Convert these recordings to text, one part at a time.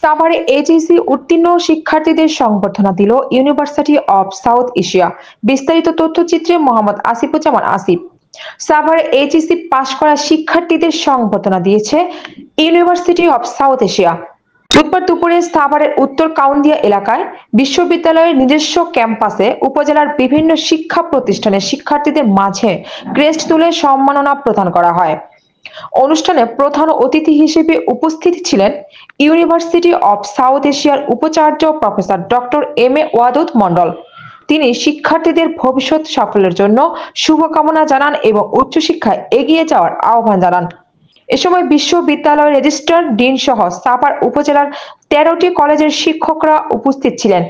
সাভারে এইচএসসি উত্তীর্ণ শিক্ষার্থীদের সংবর্ধনা দিল ইউনিভার্সিটি অব সাউথ এশিয়া। বিস্তারিত তথ্যচিত্রে মোহাম্মদ আসিফুজ্জামান আসিফ। সাভারে এইচএসসি পাশ করা শিক্ষার্থীদের সংবর্ধনা দিয়েছে ইউনিভার্সিটি অব সাউথ এশিয়া। বুধবার দুপুরে সাভারের উত্তর কাউন্দিয়া এলাকায় বিশ্ববিদ্যালয়ের নিজস্ব ক্যাম্পাসে উপজেলার বিভিন্ন শিক্ষা প্রতিষ্ঠানের শিক্ষার্থীদের মাঝে ক্রেস্ট তুলে সম্মাননা প্রদান করা হয়। অনুষ্ঠানে প্রধান অতিথি হিসেবে উপস্থিত ছিলেন ইউনিভার্সিটি অব সাউথ এশিয়ার উপাচার্য professor doctor M A Wadud Mondal. তিনি শিক্ষার্থীদের ভবিষ্যৎ সাফল্যের জন্য শুভকামনা জানান এবং উচ্চশিক্ষায় এগিয়ে যাওয়ার আহ্বান জানান। এ সময় বিশ্ববিদ্যালয়ের রেজিস্ট্রার ডিন সহ সাভার উপজেলার 13টি কলেজের শিক্ষকরা উপস্থিত ছিলেন।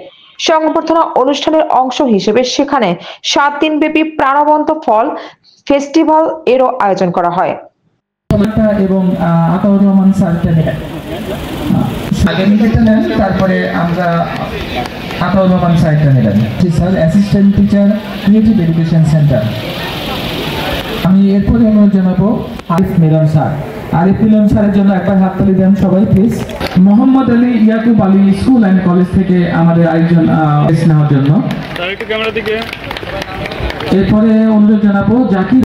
সংবর্ধনা অনুষ্ঠানের অংশ হিসেবে সেখানে 7 দিনব্যাপী প্রাণবন্ত ফল ফেস্টিভ্যাল এরও আয়োজন করা হয়। এবং আতাউর রহমান স্যারকে আগে নিজেটা নেন, তারপরে আমরা আতাউর রহমান স্যারটা নিলাম। Sir assistant teacher, creative education centre. আমি এরপরে অনুরোধ জানাবো আরিফ মিলন স্যার। আরিফ মিলন স্যারের জন্য একবার হাততালি দেন সবাই please. Mohammad Ali Yakub Ali school and college থেকে আমাদের আরেকজন নেওয়ার জন্য। এরপরে অনুরোধ জানাবো জাকির।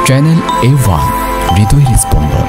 চ্যানেল A1 হৃদয়ের স্পন্দন।